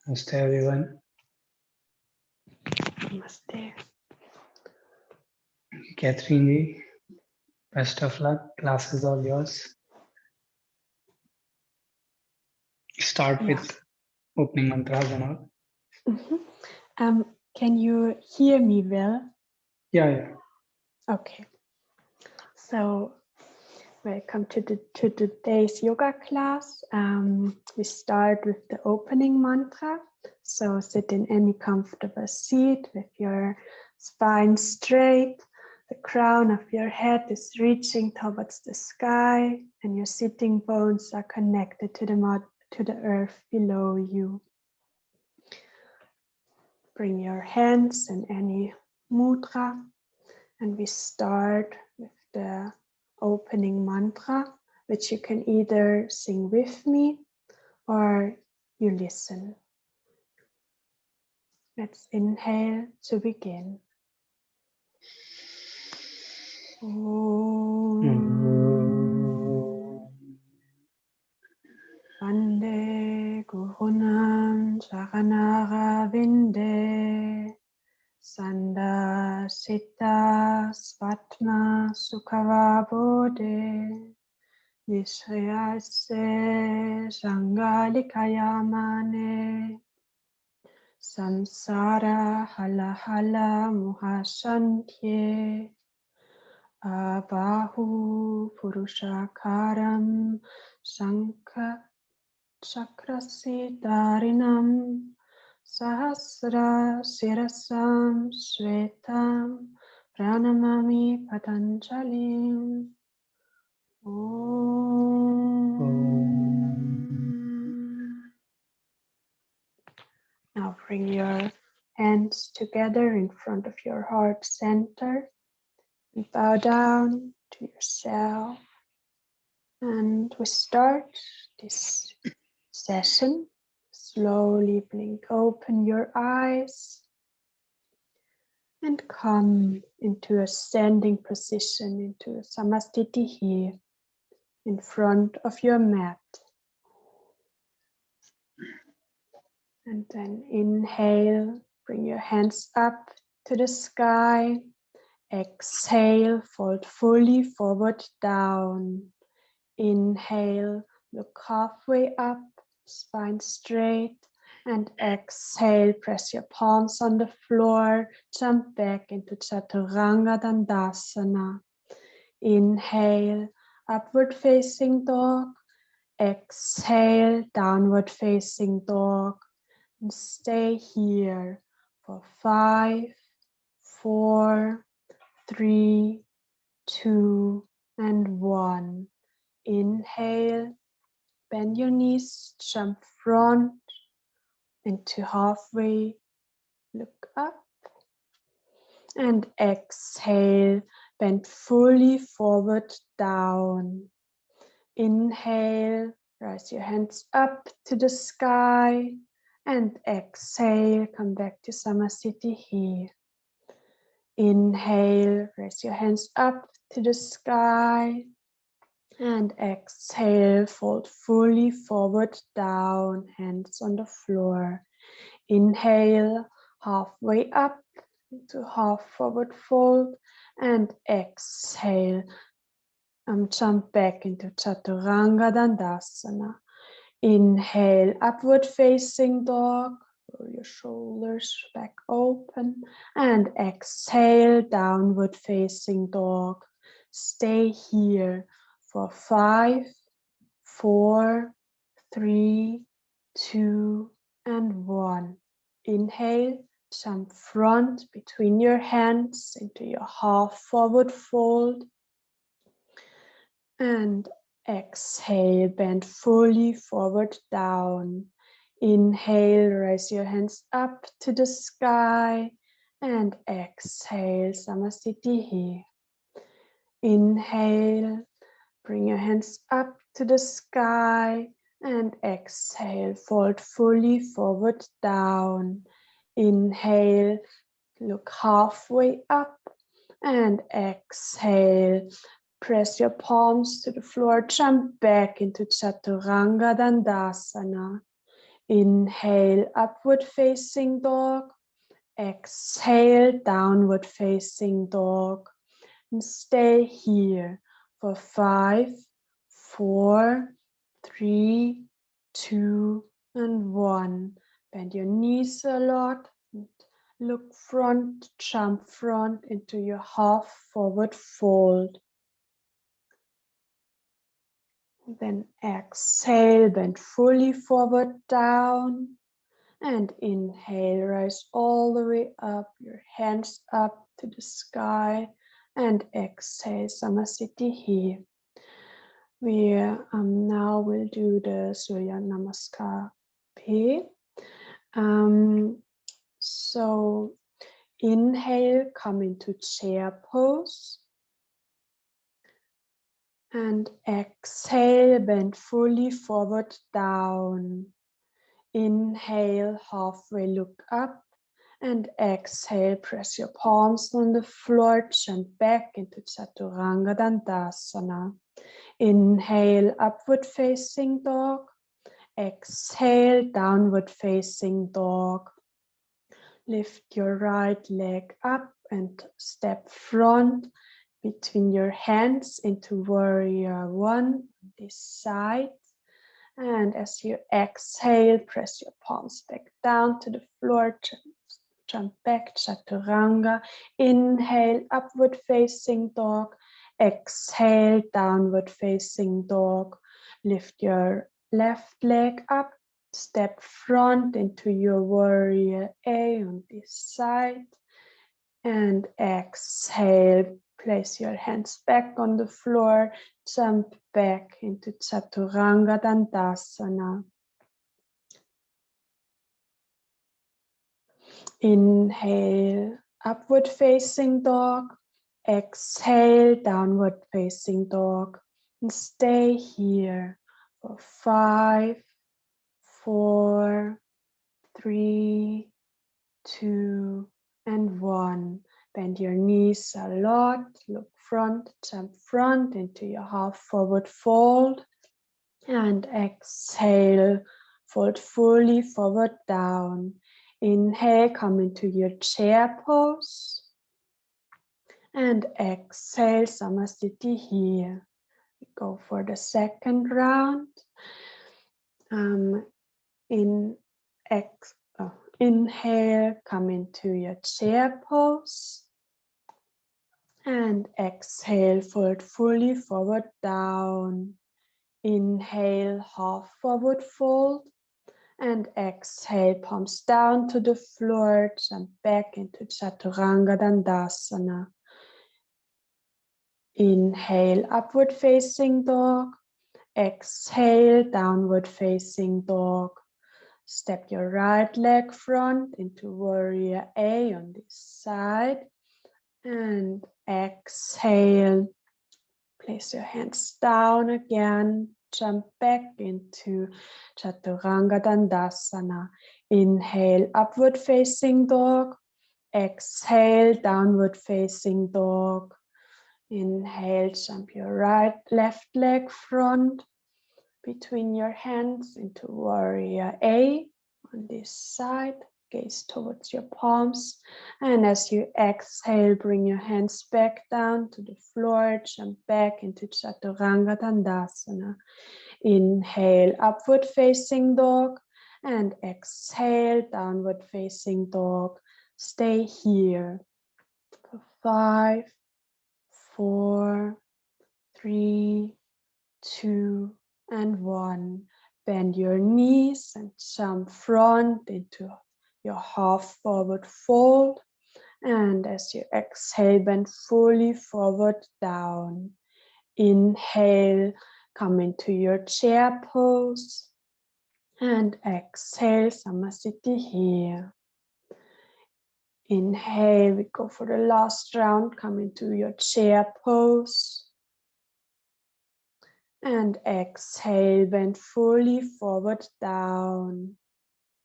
Namaste everyone. Namaste. 𝐾𝐚𝐲-�11, best of luck. Class is all yours. Start with opening mantras and all. Can you hear me well? Yeah. Okay. So, welcome to today's yoga class. We start with the opening mantra. So sit in any comfortable seat with your spine straight. The crown of your head is reaching towards the sky, and your sitting bones are connected to the earth below you. Bring your hands in any mudra, and we start with the opening mantra, which you can either sing with me or you listen. Let's inhale to begin. Vande Gurunam Sharanara Vinde Sanda Sita Svatma Sukhava Bodhe Nishriyase Shangalikayamane Samsara Hala Hala Muhashantye Abahu Purushakaram Shankha Chakrasidarinam Sahasra Sirasam Shvetam Pranamami Patanjalim. Om. Now bring your hands together in front of your heart center and bow down to yourself. And we start this session. Slowly blink open your eyes and come into a standing position, into a Samastiti here in front of your mat. And then inhale, bring your hands up to the sky. Exhale, fold fully forward down. Inhale, look halfway up, spine straight, and exhale, press your palms on the floor, jump back into Chaturanga Dandasana. Inhale, upward facing dog, exhale, downward facing dog, and stay here for 5, 4, 3, 2, and 1. Inhale, bend your knees, jump front into halfway, look up, and exhale, bend fully forward down. Inhale, rise your hands up to the sky, and exhale, come back to Samastiti here. Inhale, raise your hands up to the sky, and exhale, fold fully forward down, hands on the floor. Inhale, halfway up into half forward fold, and exhale, jump back into Chaturanga Dandasana. Inhale, upward facing dog, roll your shoulders back open, and exhale, downward facing dog. Stay here for 5, 4, 3, 2, and 1. Inhale, jump front between your hands into your half forward fold. And exhale, bend fully forward down. Inhale, raise your hands up to the sky. And exhale, Samastiti here. Inhale, bring your hands up to the sky, and exhale, fold fully forward down. Inhale, look halfway up, and exhale, press your palms to the floor, jump back into Chaturanga Dandasana. Inhale, upward facing dog. Exhale, downward facing dog. And stay here for 5, 4, 3, 2, and 1. Bend your knees a lot. And look front, jump front into your half forward fold. Then exhale, bend fully forward down. And inhale, rise all the way up, your hands up to the sky. And exhale, Samasthiti here. We now will do the Surya Namaskar P. So inhale, come into chair pose. And exhale, bend fully forward down. Inhale, halfway look up. And exhale, press your palms on the floor, jump back into Chaturanga Dandasana. Inhale, upward facing dog. Exhale, downward facing dog. Lift your right leg up and step front between your hands into warrior one, this side. And as you exhale, press your palms back down to the floor, jump back, Chaturanga. Inhale, upward facing dog. Exhale, downward facing dog. Lift your left leg up, step front into your warrior A on this side. And exhale, place your hands back on the floor, jump back into Chaturanga Dandasana. Inhale, upward facing dog. Exhale, downward facing dog. And stay here for 5, 4, 3, 2, and 1. Bend your knees a lot. Look front, jump front into your half forward fold. And exhale, fold fully forward down. Inhale, come into your chair pose. And exhale, Samasthiti here. We go for the second round. Inhale, come into your chair pose. And exhale, fold fully forward down. Inhale, half forward fold. And exhale, palms down to the floor, jump back into Chaturanga Dandasana. Inhale, upward facing dog. Exhale, downward facing dog. Step your right leg front into warrior A on this side. And exhale, place your hands down again. Jump back into Chaturanga Dandasana. Inhale, upward facing dog. Exhale, downward facing dog. Inhale, jump your left leg front between your hands into warrior A on this side. Gaze towards your palms. And as you exhale, bring your hands back down to the floor. Jump back into Chaturanga Dandasana. Inhale, upward facing dog. And exhale, downward facing dog. Stay here for 5, 4, 3, 2, and 1. Bend your knees and jump front into your half forward fold. And as you exhale, bend fully forward down. Inhale, come into your chair pose. And exhale, Samasthiti here. Inhale, we go for the last round. Come into your chair pose. And exhale, bend fully forward down.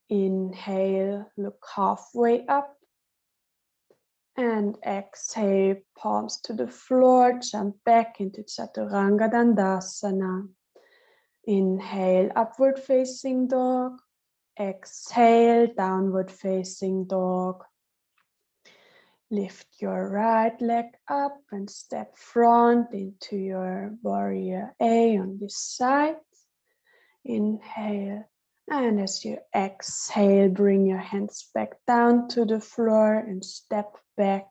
Inhale, look halfway up. And exhale, palms to the floor, jump back into Chaturanga Dandasana. Inhale, upward facing dog. exhale, downward facing dog. Lift your right leg up and step front into your warrior A on this side. Inhale, and as you exhale, bring your hands back down to the floor and step back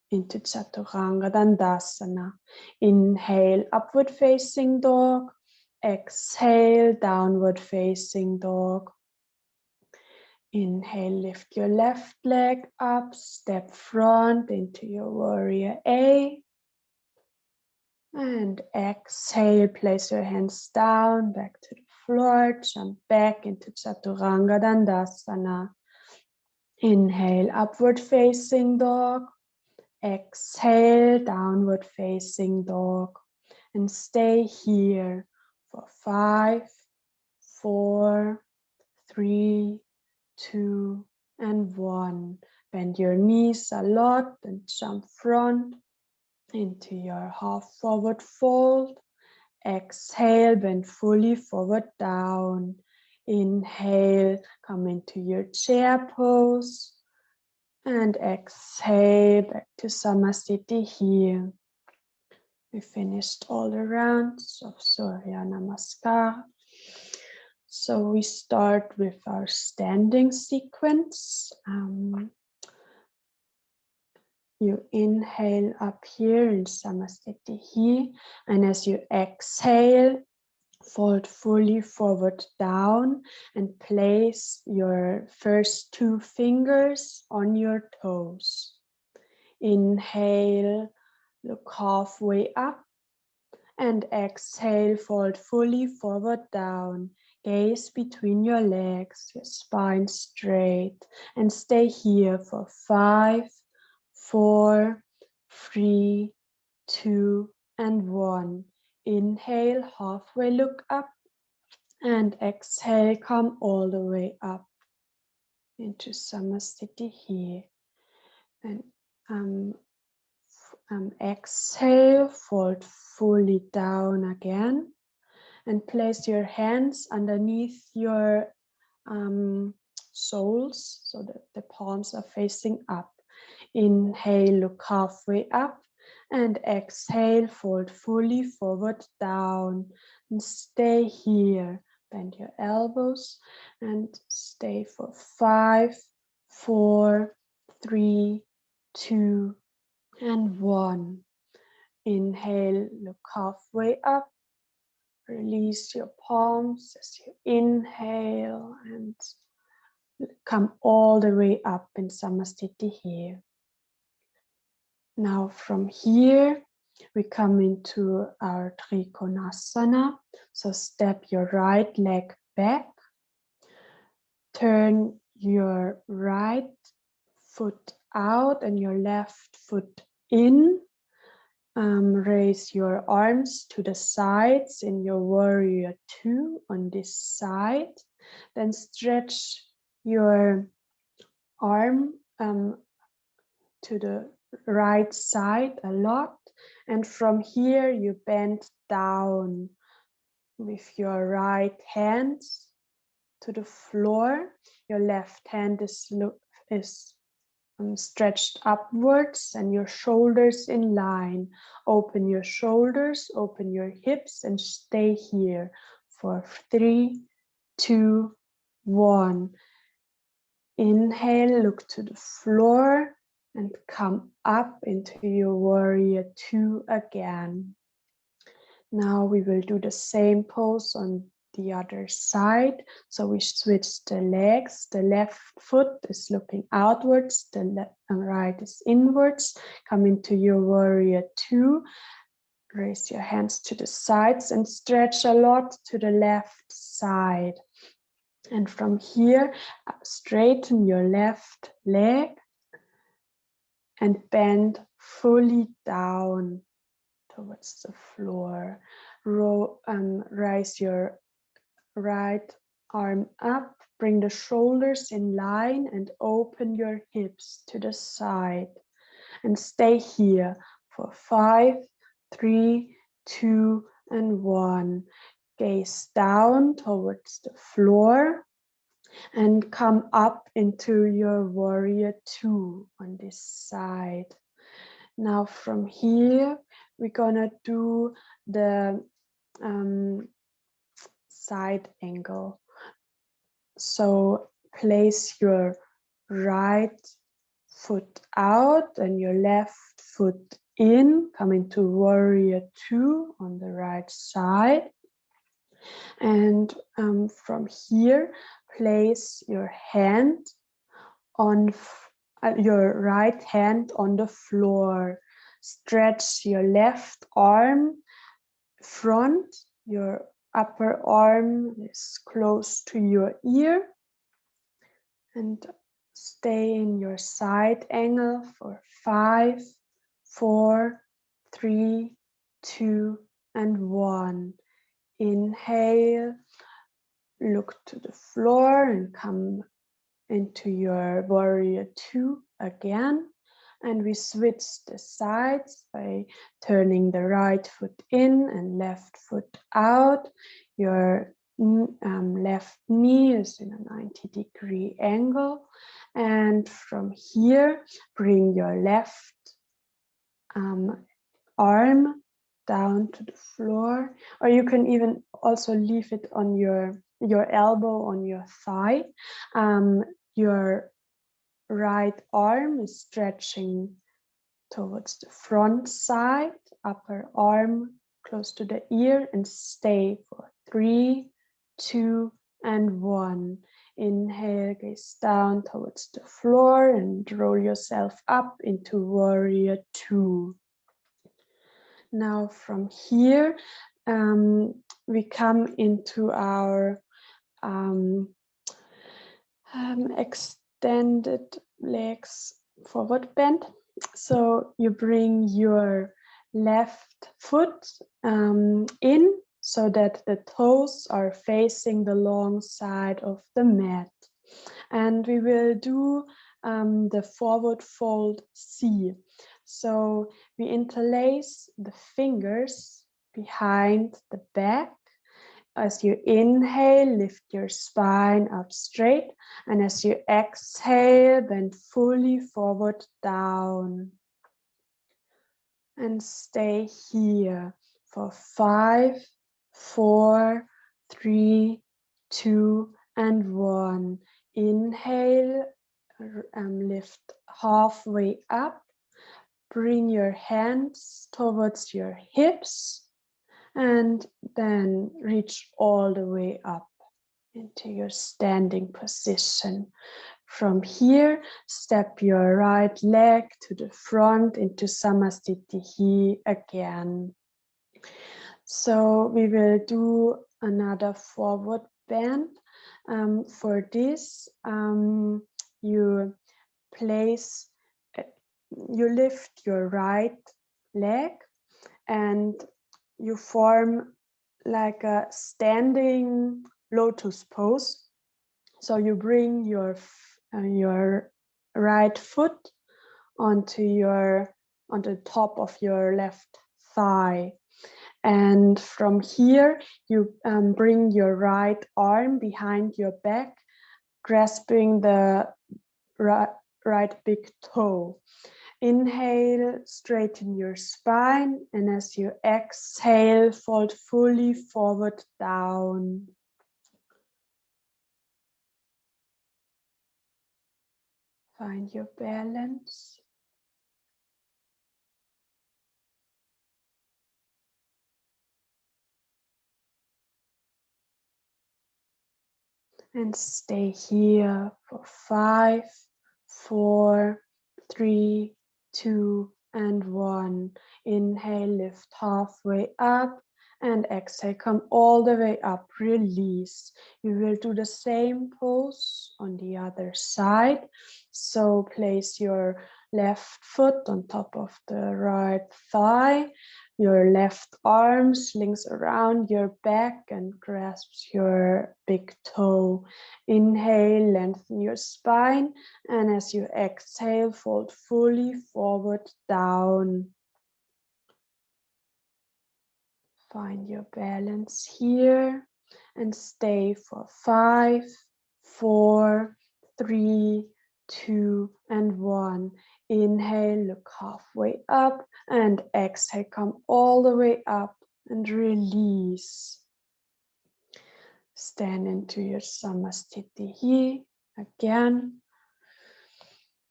into Chaturanga Dandasana. Inhale, upward facing dog. Exhale, downward facing dog. Inhale, lift your left leg up, step front into your warrior A. And exhale, place your hands down, back to the floor, jump back into Chaturanga Dandasana. Inhale, upward facing dog. Exhale, downward facing dog. And stay here for 5, 4, 3, 2, and 1. Bend your knees a lot and jump front into your half forward fold. Exhale, bend fully forward down. Inhale, come into your chair pose. And exhale, back to Samasthiti here. We finished all the rounds of Surya Namaskar. So we start with our standing sequence. You inhale up here in Samasthiti here, and as you exhale, fold fully forward down and place your first 2 fingers on your toes. Inhale, look halfway up, and exhale, fold fully forward down. Gaze between your legs, your spine straight, and stay here for 5, 4, 3, 2, and 1. Inhale, halfway look up, and exhale, come all the way up into Samasthiti here. And exhale, fold fully down again, and place your hands underneath your soles so that the palms are facing up. Inhale, look halfway up, and exhale, fold fully forward down, and stay here. Bend your elbows and stay for 5, 4, 3, 2, and 1. Inhale, look halfway up. Release your palms as you inhale and come all the way up in Samasthiti here. Now from here, we come into our Trikonasana. So step your right leg back. Turn your right foot out and your left foot in. Raise your arms to the sides in your warrior 2 on this side. Then stretch your arm to the right side a lot. And from here you bend down with your right hand to the floor. Your left hand is stretched upwards and your shoulders in line. Open your shoulders, open your hips, and stay here for 3, 2, 1. Inhale, look to the floor and come up into your warrior 2 again. Now we will do the same pose on the other side. So we switch the legs. The left foot is looking outwards, the right is inwards. Come into your warrior 2. Raise your hands to the sides and stretch a lot to the left side. And from here, straighten your left leg and bend fully down towards the floor. Raise your right arm up, bring the shoulders in line and open your hips to the side. And stay here for 5, 3, 2, and 1. Gaze down towards the floor. and come up into your warrior two on this side. Now from here, we're gonna do the side angle. So place your right foot out and your left foot in, come into warrior two on the right side. And from here, place your hand on your right hand on the floor. Stretch your left arm front, your upper arm is close to your ear, and stay in your side angle for 5, 4, 3, 2, and 1. Inhale, look to the floor and come into your warrior two again. And we switch the sides by turning the right foot in and left foot out. Your left knee is in a 90-degree angle. And from here, bring your left arm down to the floor, or you can even also leave it on your elbow on your thigh. Your right arm is stretching towards the front side, upper arm close to the ear, and stay for 3, 2, and 1. Inhale, gaze down towards the floor and roll yourself up into warrior two. Now from here, we come into our extended legs forward bend. So you bring your left foot in so that the toes are facing the long side of the mat. And we will do the forward fold C. So we interlace the fingers behind the back. As you inhale, lift your spine up straight. And as you exhale, bend fully forward down. And stay here for 5, 4, 3, 2, and 1. Inhale, lift halfway up. Bring your hands towards your hips. And then reach all the way up into your standing position. From here, step your right leg to the front into Samasthiti again. So we will do another forward bend. For this, you lift your right leg and you form like a standing lotus pose. So you bring your right foot onto the top of your left thigh. And from here, you bring your right arm behind your back, grasping the right big toe. Inhale, straighten your spine, and as you exhale, fold fully forward down. Find your balance. And stay here for 5, 4, 3, 2, and 1. Inhale, lift halfway up, and exhale, come all the way up, release. You will do the same pose on the other side. So place your left foot on top of the right thigh. Your left arm slings around your back and grasps your big toe. Inhale, lengthen your spine, and as you exhale, fold fully forward down. Find your balance here and stay for 5, 4, 3, 2, and 1. Inhale, look halfway up, and exhale, come all the way up and release. Stand into your Samasthiti again.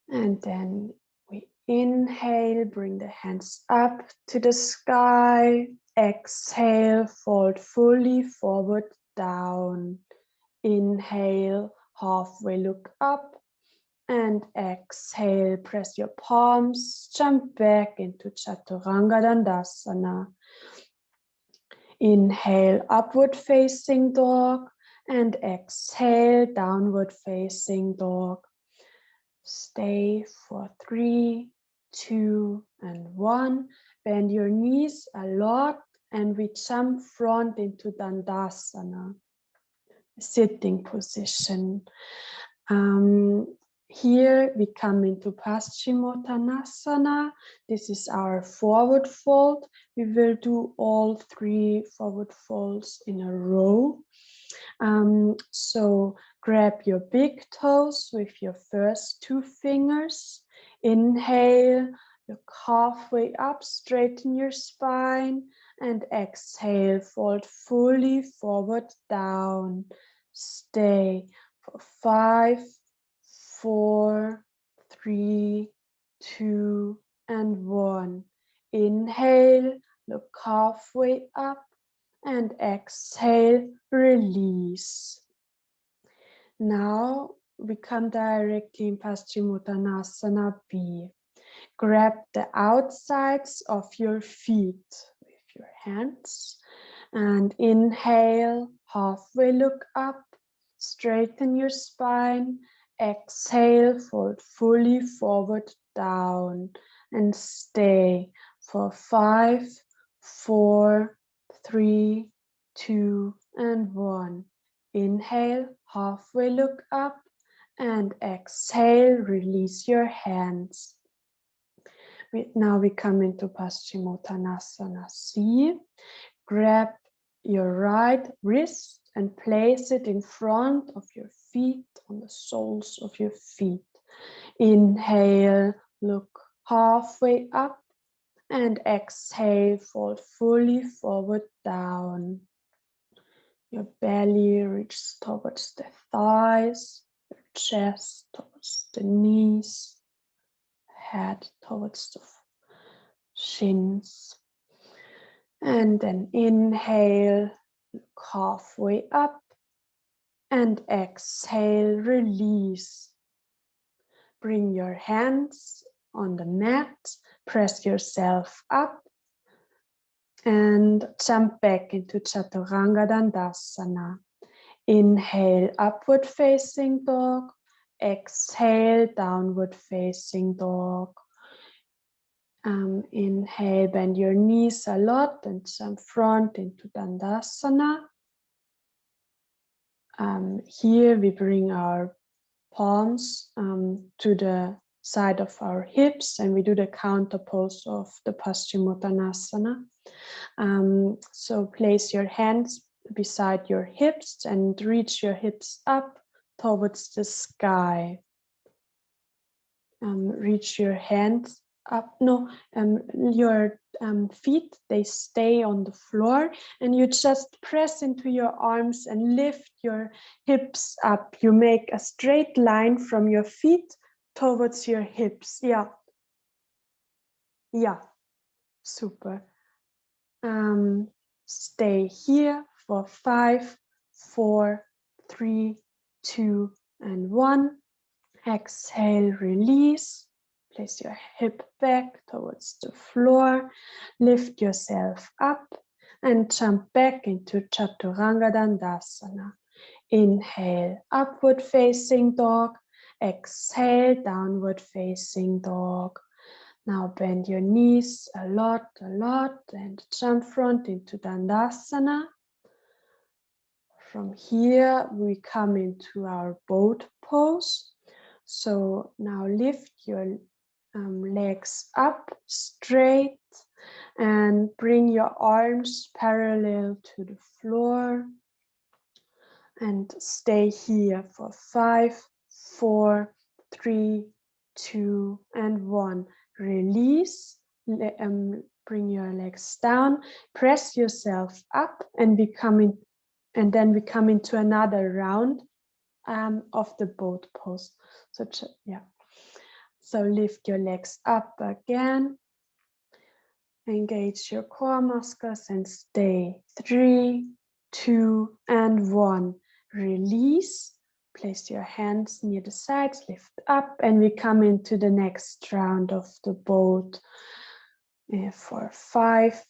And then we inhale, bring the hands up to the sky. Exhale, fold fully forward, down. Inhale, halfway look up. And exhale, press your palms, jump back into Chaturanga Dandasana. Inhale, upward facing dog, and exhale, downward facing dog. Stay for 3, 2, and 1. Bend your knees a lot, and we jump front into Dandasana, sitting position. Here we come into Paschimottanasana. This is our forward fold. We will do all 3 forward folds in a row. So grab your big toes with your first 2 fingers. Inhale, look halfway up, straighten your spine, and exhale, fold fully forward, down. Stay for 5, 4, 3, 2, and 1. Inhale, look halfway up, and exhale, release. Now we come directly in Paschimottanasana B. Grab the outsides of your feet with your hands, and inhale, halfway look up, straighten your spine. Exhale, fold fully forward, down, and stay for 5, 4, 3, 2, and 1. Inhale, halfway look up, and exhale, release your hands. Now we come into Paschimottanasana C. Grab your right wrist and place it in front of your feet, on the soles of your feet. Inhale, look halfway up, and exhale, fold fully forward, down. Your belly reaches towards the thighs, your chest towards the knees, head towards the shins. And then inhale, look halfway up, and exhale, release. Bring your hands on the mat, press yourself up, and jump back into Chaturanga Dandasana. Inhale, upward facing dog. Exhale, downward facing dog. Inhale, bend your knees a lot and jump front into Dandasana. Here we bring our palms to the side of our hips, and we do the counter pose of the Paschimottanasana. So place your hands beside your hips and reach your hips up towards the sky. Reach your hands up. Your feet, they stay on the floor, and you just press into your arms and lift your hips up. You make a straight line from your feet towards your hips. Yeah, super. Stay here for 5, 4, 3, 2, and 1. Exhale, release. Place your hip back towards the floor. Lift yourself up and jump back into Chaturanga Dandasana. Inhale, upward facing dog. Exhale, downward facing dog. Now bend your knees a lot, and jump front into Dandasana. From here, we come into our boat pose. So now lift your legs up straight and bring your arms parallel to the floor. And stay here for 5, 4, 3, 2, and 1. Release. Bring your legs down. Press yourself up, and then we come into another round of the boat pose. So yeah. So lift your legs up again. Engage your core muscles and stay. 3, 2, and 1. Release. Place your hands near the sides, lift up, and we come into the next round of the boat for 5,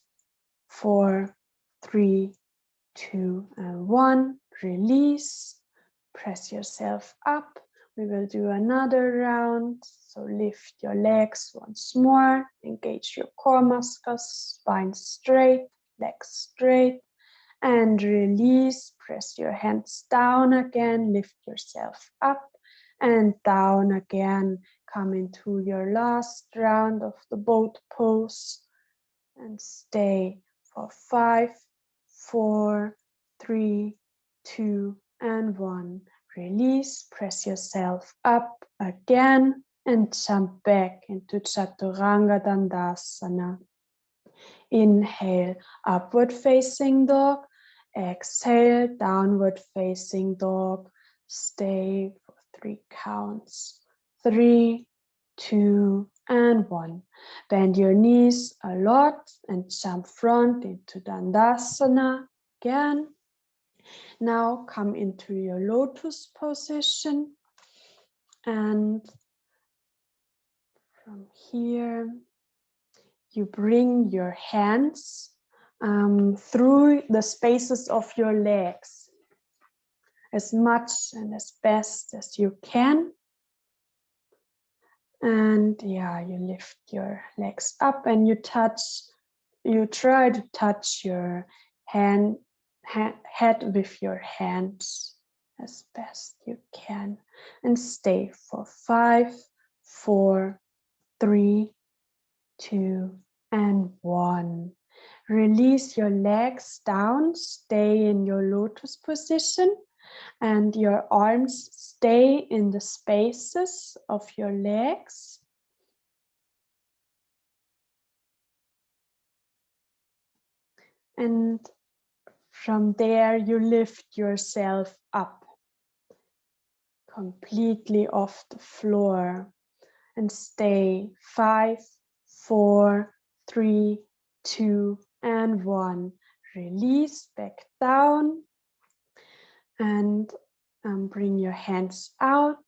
4, 3, 2, and 1. Release. Press yourself up. We will do another round. So lift your legs once more. Engage your core muscles, spine straight, legs straight. And release. Press your hands down again. Lift yourself up and down again. Come into your last round of the boat pose. And stay for 5, 4, 3, 2, and 1. Release, press yourself up again, and jump back into Chaturanga Dandasana. Inhale, upward facing dog. Exhale, downward facing dog. Stay for 3 counts. 3, 2, and 1. Bend your knees a lot and jump front into Dandasana again. Now come into your lotus position, and from here you bring your hands through the spaces of your legs as much and as best as you can. And yeah, you lift your legs up and you try to touch your head with your hands as best you can. And stay for 5, 4, 3, 2, and 1. Release your legs down, stay in your lotus position, and your arms stay in the spaces of your legs. And from there, you lift yourself up completely off the floor and stay 5, 4, 3, 2, and 1. Release back down and bring your hands out.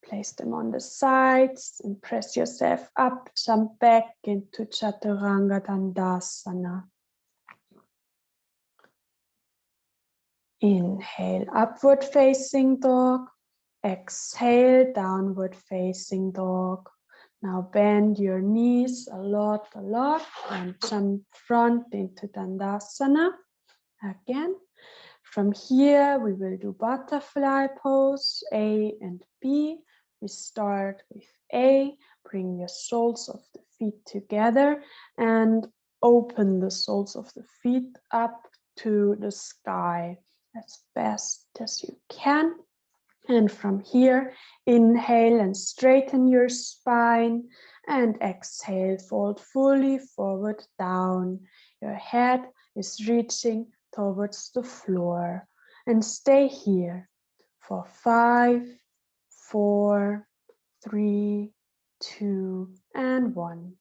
Place them on the sides and press yourself up. Jump back into Chaturanga Dandasana. Inhale, upward facing dog. Exhale, downward facing dog. Now bend your knees a lot, and jump front into Dandasana. Again. From here, we will do butterfly pose, A and B. We start with A. Bring your soles of the feet together and open the soles of the feet up to the sky as best as you can. And from here, inhale and straighten your spine, and exhale, fold fully forward down. Your head is reaching towards the floor, and stay here for 5, 4, 3, 2, and 1.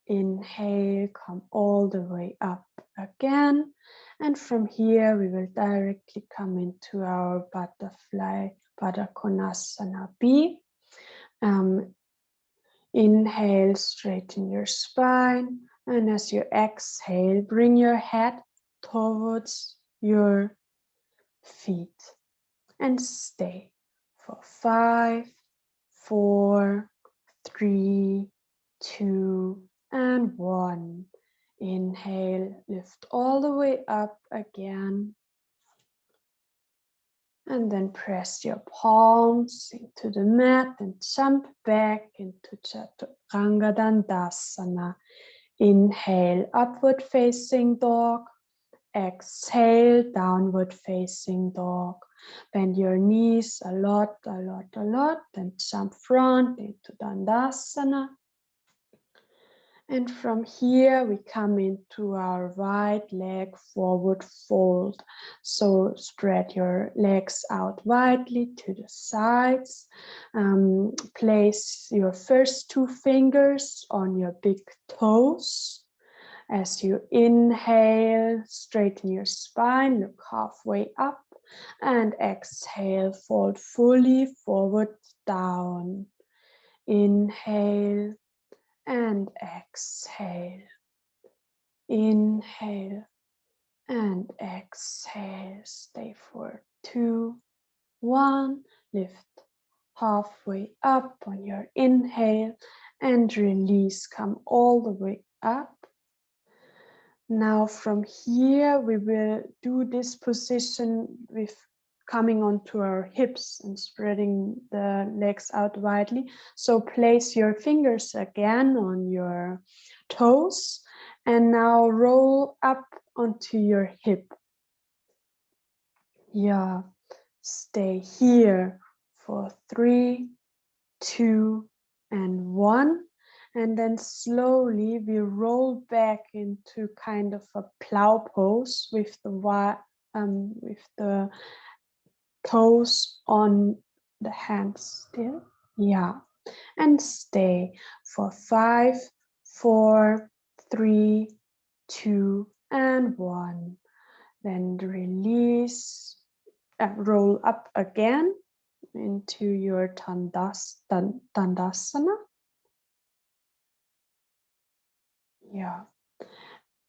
Inhale, come all the way up again, and from here we will directly come into our butterfly Pada Konasana B. Inhale, straighten your spine, and as you exhale, bring your head towards your feet and stay for 5, 4, 3, 2, and 1. Inhale, lift all the way up again. And then press your palms into the mat and jump back into Chaturanga Dandasana. Inhale, upward facing dog. exhale, downward facing dog. Bend your knees a lot, then jump front into Dandasana. And from here, we come into our right leg forward fold. So spread your legs out widely to the sides. Place your first two fingers on your big toes. As you inhale, straighten your spine, look halfway up. And exhale, fold fully forward down. Inhale. And exhale, inhale and exhale. Stay for 2, 1. Lift halfway up on your inhale and release. Come all the way up. Now from here we will do this position with coming onto our hips and spreading the legs out widely. So place your fingers again on your toes and now roll up onto your hip. Yeah, stay here for 3, 2, and 1. And then slowly we roll back into kind of a plow pose with the toes on the hands still. Yeah. And stay for 5, 4, 3, 2, and 1. Then release, roll up again into your Dandasana. Yeah.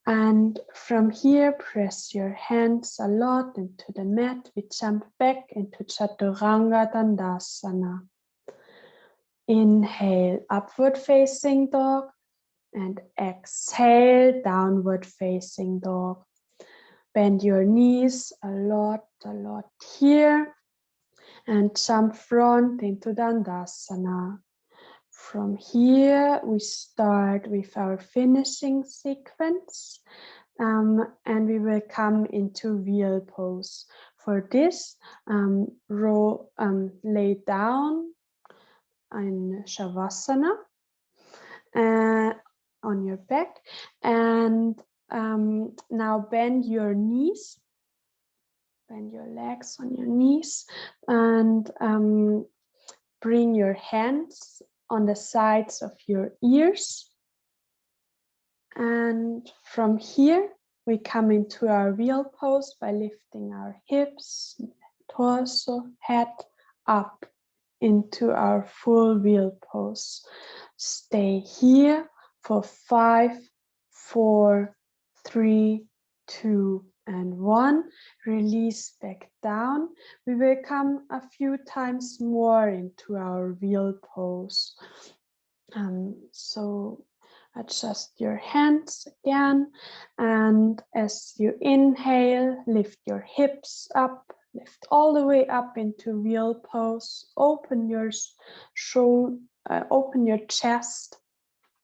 And from here, press your hands a lot into the mat. We jump back into Chaturanga Dandasana. Inhale, upward facing dog. And exhale, downward facing dog. Bend your knees a lot here. And jump front into Dandasana. From here, we start with our finishing sequence, and we will come into wheel pose. For this, lay down in Savasana on your back, and now bend your knees, bend your legs on your knees, and bring your hands on the sides of your ears. And from here, we come into our wheel pose by lifting our hips, torso, head up into our full wheel pose. Stay here for 5, 4, 3, 2, and 1. Release back down. We will come a few times more into our wheel pose. So adjust your hands again, and as you inhale, lift your hips up, lift all the way up into wheel pose. Open your open your chest,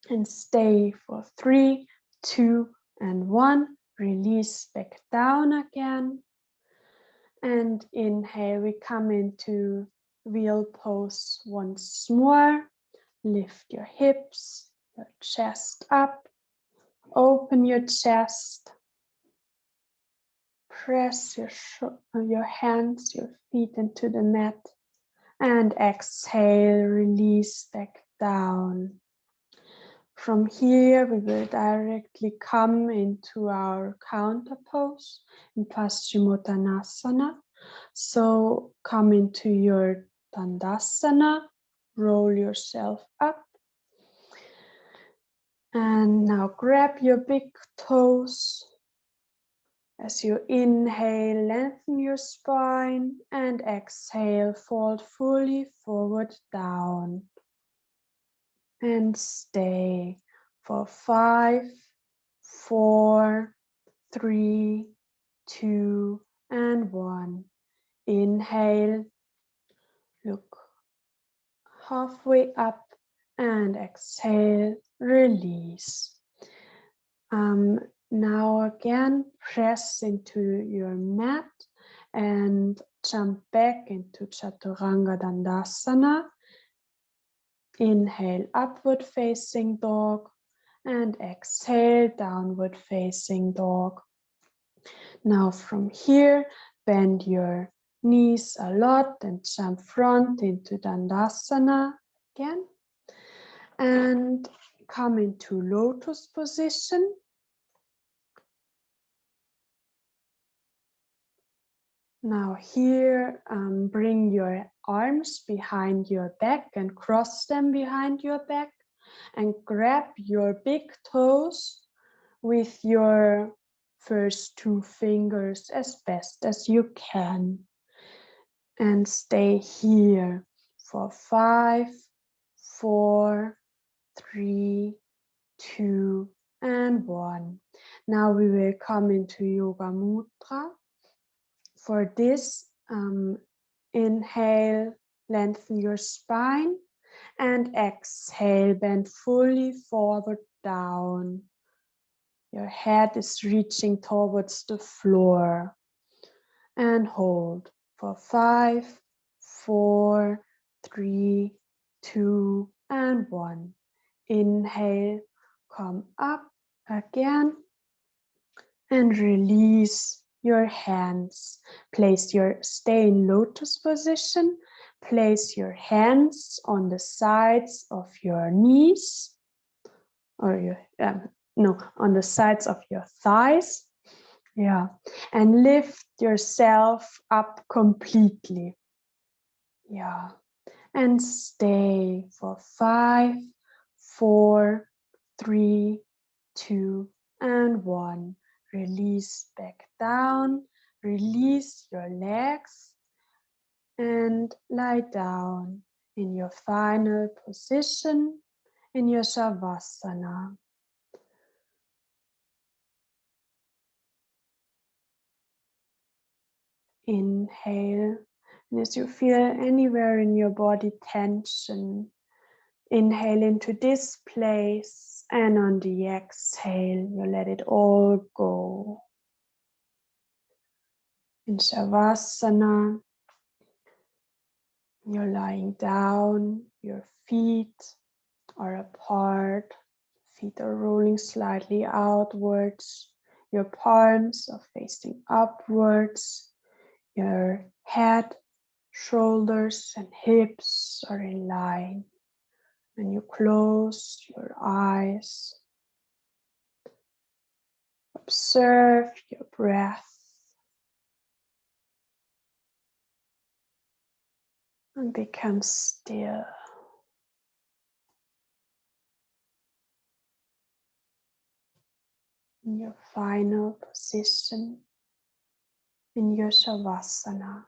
and stay for 3, 2, and 1. Release back down again, and inhale. We come into wheel pose once more. Lift your hips, your chest up, open your chest, press your hands, your feet into the mat, and exhale, release back down. From here, we will directly come into our counter pose in Paschimottanasana. So come into your Dandasana, roll yourself up. And now grab your big toes. As you inhale, lengthen your spine, and exhale, fold fully forward down. And stay for 5, 4, 3, 2, and 1. Inhale, look halfway up, and exhale, release. Now again, press into your mat and jump back into Chaturanga Dandasana. Inhale, upward facing dog, and exhale, downward facing dog. Now from here, bend your knees a lot and jump front into Dandasana again. And come into lotus position. Now here, bring your arms behind your back and cross them behind your back and grab your big toes with your first two fingers as best as you can. And stay here for 5, 4, 3, 2, and 1. Now we will come into Yoga Mudra. For this, inhale, lengthen your spine, and exhale, bend fully forward down. Your head is reaching towards the floor. And hold for 5, 4, 3, 2, and 1. Inhale, come up again, and release your hands. Stay in lotus position. Place your hands on the sides of your knees, or on the sides of your thighs. Yeah, and lift yourself up completely. Yeah, and stay for 5, 4, 3, 2, and 1. Release back down, release your legs, and lie down in your final position in your Savasana. Inhale, and as you feel anywhere in your body tension, inhale into this place, and on the exhale, you let it all go. In Savasana, you're lying down, your feet are apart, feet are rolling slightly outwards, your palms are facing upwards, your head, shoulders, and hips are in line. And you close your eyes. Observe your breath. And become still. In your final position in your Savasana.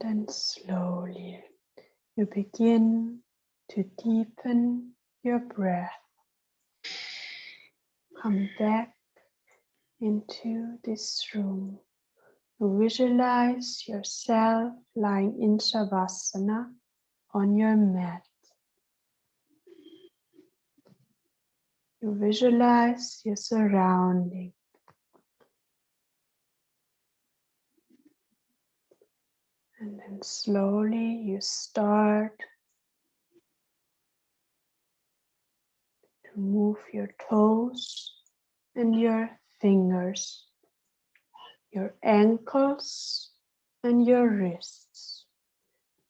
then slowly you begin to deepen your breath. Come back into this room. You visualize yourself lying in Savasana on your mat. You visualize your surrounding. And then slowly you start to move your toes and your fingers, your ankles and your wrists,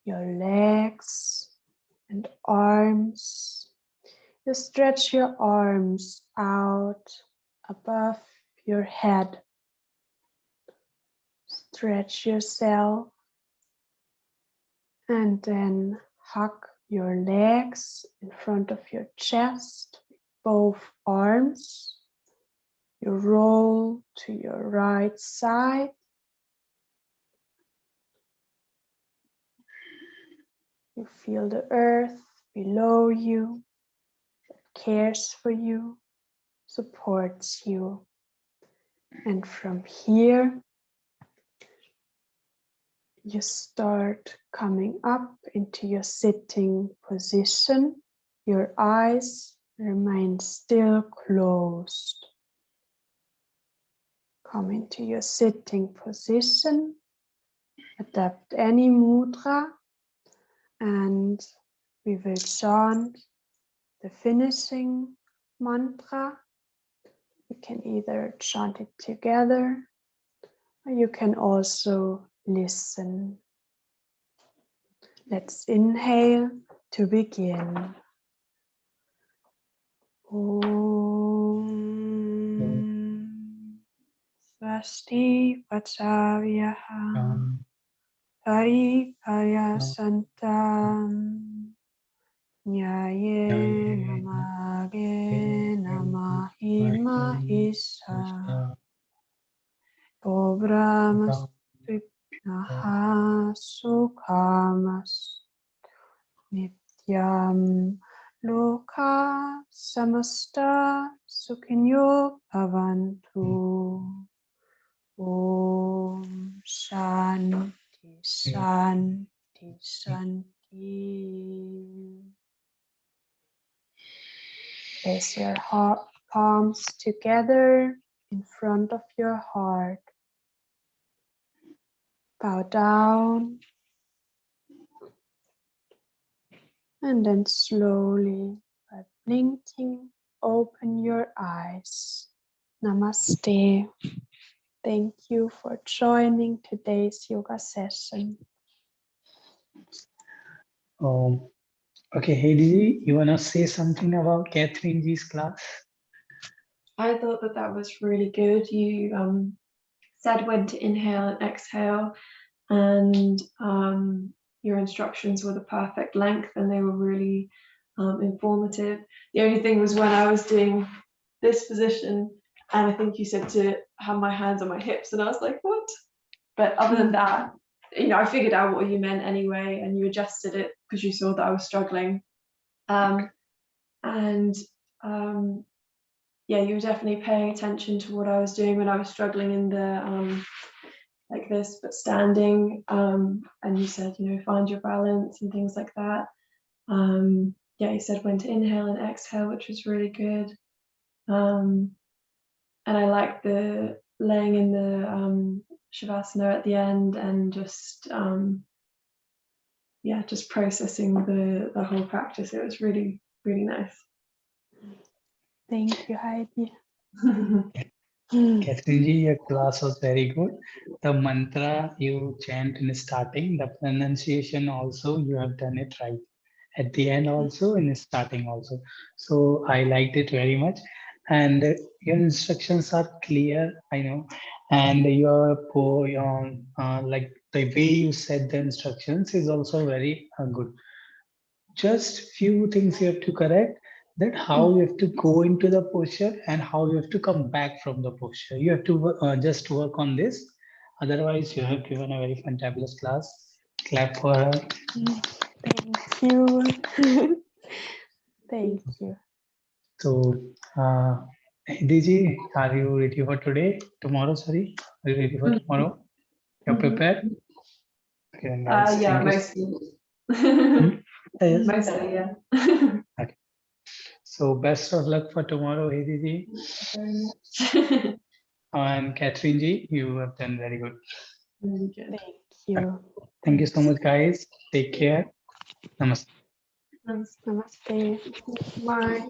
your legs and arms. You stretch your arms out above your head. Stretch yourself and then hug your legs in front of your chest, both arms. You roll to your right side. You feel the earth below you, cares for you, supports you. And from here, you start coming up into your sitting position. Your eyes remain still closed. Come into your sitting position. Adapt any mudra, and we will chant the finishing mantra. You can either chant it together, or you can also listen. Let's inhale to begin. Om Swasti Vatsavyaha Paripaya Santam Nyaye Namage Namahi Mahisa Obramas Vipnaha Sukhamas Nityam Loka Samasta Sukhinyo Bhavantu. Om Shanti Shanti Shanti. Place your palms together in front of your heart. Bow down and then slowly, by blinking, open your eyes. Namaste. Thank you for joining today's yoga session. Okay, Heidi, you want to say something about 𝐶𝐚𝐲 class? I thought that was really good. You said when to inhale and exhale, and your instructions were the perfect length, and they were really informative. The only thing was when I was doing this position, and I think you said to have my hands on my hips, and I was like, what? But other than that, I figured out what you meant anyway, and you adjusted it because you saw that I was struggling. Yeah, you were definitely paying attention to what I was doing when I was struggling in the like this, but standing. And you said, find your balance and things like that. Yeah, you said when to inhale and exhale, which was really good. And I liked the laying in the Shavasana at the end, and just yeah, just processing the whole practice. It was really, really nice. Thank you, Heidi. 𝐶𝐚𝐲, your class was very good. The mantra you chant in starting, the pronunciation also, you have done it right. At the end also, in starting also. So I liked it very much. And your instructions are clear, I know. And like the way you said the instructions is also very good. Just few things you have to correct, that how you have to go into the posture and how you have to come back from the posture. You have to just work on this. Otherwise, you have given a very fantabulous class. Clap for her. Thank you. Thank you. So, Diji, are you ready for today? Tomorrow, sorry. Are you ready for tomorrow? You're prepared? Okay, then guys. Yeah, Thank you. mostly. Yes. Mostly, yeah. Okay. So, best of luck for tomorrow, Diji. And Catherine ji, you have done very good. Really good. Thank you. Thank you so much, guys. Take care. Namaste. Namaste. Namaste. Bye.